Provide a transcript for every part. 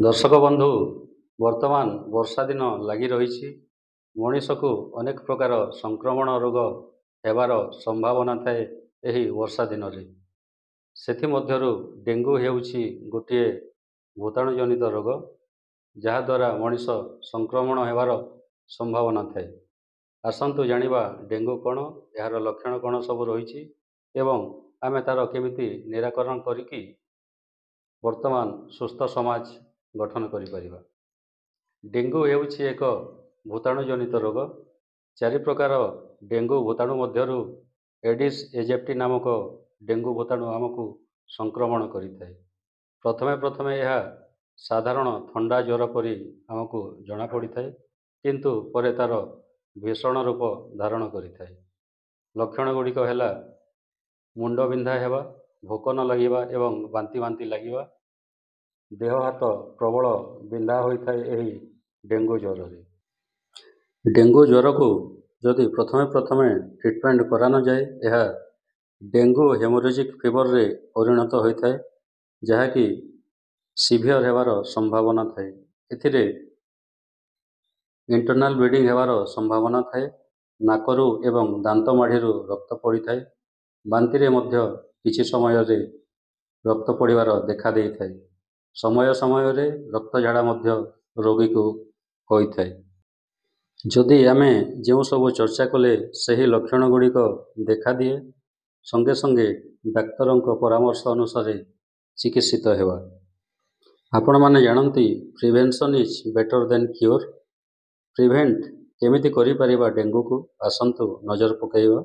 ଦର୍ଶକ ବନ୍ଧୁ, ବର୍ତ୍ତମାନ ବର୍ଷା ଦିନ ଲାଗି ରହିଛି। ମଣିଷକୁ ଅନେକ ପ୍ରକାର ସଂକ୍ରମଣ ରୋଗ ହେବାର ସମ୍ଭାବନା ଥାଏ ଏହି ବର୍ଷା ଦିନରେ। ସେଥିମଧ୍ୟରୁ ଡେଙ୍ଗୁ ହେଉଛି ଗୋଟିଏ ଭୂତାଣୁଜନିତ ରୋଗ, ଯାହାଦ୍ୱାରା ମଣିଷ ସଂକ୍ରମଣ ହେବାର ସମ୍ଭାବନା ଥାଏ। ଆସନ୍ତୁ ଜାଣିବା ଡେଙ୍ଗୁ କ'ଣ, ଏହାର ଲକ୍ଷଣ କ'ଣ ସବୁ ରହିଛି ଏବଂ ଆମେ ତା'ର କେମିତି ନିରାକରଣ କରିକି ବର୍ତ୍ତମାନ ସୁସ୍ଥ ସମାଜ ଗଠନ କରିପାରିବା। ଡେଙ୍ଗୁ ହେଉଛି ଏକ ଭୂତାଣୁଜନିତ ରୋଗ। 4 ପ୍ରକାର ଡେଙ୍ଗୁ ଭୂତାଣୁ ମଧ୍ୟରୁ ଏଡିସ୍ ଏଜିପ୍ଟି ନାମକ ଡେଙ୍ଗୁ ଭୂତାଣୁ ଆମକୁ ସଂକ୍ରମଣ କରିଥାଏ। ପ୍ରଥମେ ଏହା ସାଧାରଣ ଥଣ୍ଡା ଜ୍ୱର ପରି ଆମକୁ ଜଣାପଡ଼ିଥାଏ, କିନ୍ତୁ ପରେ ତା'ର ଭୀଷଣ ରୂପ ଧାରଣ କରିଥାଏ। ଲକ୍ଷଣ ଗୁଡ଼ିକ ହେଲା ମୁଣ୍ଡ ବିନ୍ଧା ହେବା, ଭୋକ ନ ଲାଗିବା ଏବଂ ବାନ୍ତି ବାନ୍ତି ଲାଗିବା। ଦେହ ହାତ ପ୍ରବଳ ବିନ୍ଧା ହୋଇଥାଏ ଏହି ଡେଙ୍ଗୁ ଜ୍ୱରରେ। ଡେଙ୍ଗୁ ଜ୍ୱରକୁ ଯଦି ପ୍ରଥମେ ଟ୍ରିଟମେଣ୍ଟ କରାନଯାଏ, ଏହା ଡେଙ୍ଗୁ ହେମୋରେଜିକ୍ ଫିଭରରେ ପରିଣତ ହୋଇଥାଏ, ଯାହାକି ସିଭିୟର ହେବାର ସମ୍ଭାବନା ଥାଏ। ଏଥିରେ ଇଣ୍ଟରନାଲ ବ୍ଲିଡ଼ିଂ ହେବାର ସମ୍ଭାବନା ଥାଏ। ନାକରୁ ଏବଂ ଦାନ୍ତ ମାଢ଼ିରୁ ରକ୍ତ ପଡ଼ିଥାଏ। ବାନ୍ତିରେ ମଧ୍ୟ କିଛି ସମୟରେ ରକ୍ତ ପଡ଼ିବାର ଦେଖା ଦେଇଥାଏ। ସମୟରେ ରକ୍ତଝାଡ଼ା ମଧ୍ୟ ରୋଗୀକୁ ହୋଇଥାଏ। ଯଦି ଆମେ ଯେଉଁ ସବୁ ଚର୍ଚ୍ଚା କଲେ ସେହି ଲକ୍ଷଣ ଗୁଡ଼ିକ ଦେଖାଦିଏ, ସଙ୍ଗେ ସଙ୍ଗେ ଡାକ୍ତରଙ୍କ ପରାମର୍ଶ ଅନୁସାରେ ଚିକିତ୍ସିତ ହେବା। ଆପଣମାନେ ଜାଣନ୍ତି, prevention is better than cure. Prevent କେମିତି କରିପାରିବା ଡେଙ୍ଗୁକୁ, ଆସନ୍ତୁ ନଜର ପକାଇବା।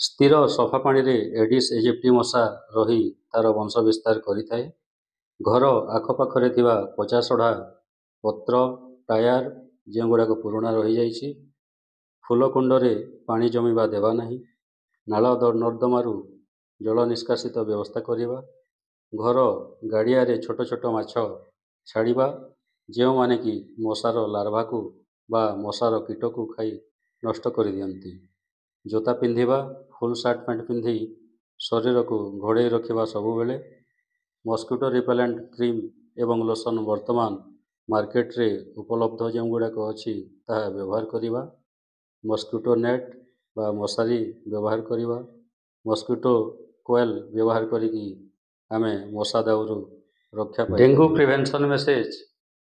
ସ୍ଥିର ସଫା ପାଣିରେ ଏଡିସ୍ ଏଜିପ୍ଟି ମଶା ରହି ତା'ର ବଂଶ ବିସ୍ତାର କରିଥାଏ। ଘର ଆଖପାଖରେ ଥିବା ପଚାସଢ଼ା ପତ୍ର, ଟାୟାର ଯେଉଁଗୁଡ଼ାକ ପୁରୁଣା ରହିଯାଇଛି, ଫୁଲକୁଣ୍ଡରେ ପାଣି ଜମିବା ଦେବା ନାହିଁ। ନାଳ ନର୍ଦ୍ଦମାରୁ ଜଳ ନିଷ୍କାସିତ ବ୍ୟବସ୍ଥା କରିବା। ଘର ଗାଡ଼ିଆରେ ଛୋଟ ଛୋଟ ମାଛ ଛାଡ଼ିବା, ଯେଉଁମାନେ କି ମଶାର ଲାର୍ଭାକୁ ବା ମଶାର କୀଟକୁ ଖାଇ ନଷ୍ଟ କରିଦିଅନ୍ତି। ଜୋତା ପିନ୍ଧିବା, ଫୁଲ୍ ସାର୍ଟ ପ୍ୟାଣ୍ଟ ପିନ୍ଧି ଶରୀରକୁ ଘୋଡ଼େଇ ରଖିବା ସବୁବେଳେ। ମସ୍କିଟୋ ରିପେଲେଣ୍ଟ କ୍ରିମ୍ ଏବଂ ଲୋସନ୍ ବର୍ତ୍ତମାନ ମାର୍କେଟରେ ଉପଲବ୍ଧ ଯେଉଁଗୁଡ଼ାକ ଅଛି, ତାହା ବ୍ୟବହାର କରିବା। ମସ୍କିଟୋ ନେଟ୍ ବା ମଶାରୀ ବ୍ୟବହାର କରିବା। ମସ୍କିଟୋ କୋଏଲ୍ ବ୍ୟବହାର କରିକି ଆମେ ମଶା ଦାଉରୁ ରକ୍ଷା ପାଇବା। ଡେଙ୍ଗୁ ପ୍ରିଭେନ୍ସନ୍ ମେସେଜ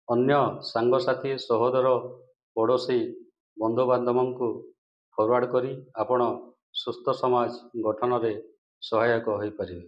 ଅନ୍ୟ ସାଙ୍ଗସାଥୀ, ସହୋଦର, ପଡ଼ୋଶୀ, ବନ୍ଧୁବାନ୍ଧବଙ୍କୁ ଫରୱାର୍ଡ଼ କରି ଆପଣ ସୁସ୍ଥ ସମାଜ ଗଠନରେ ସହାୟକ ହୋଇପାରିବେ।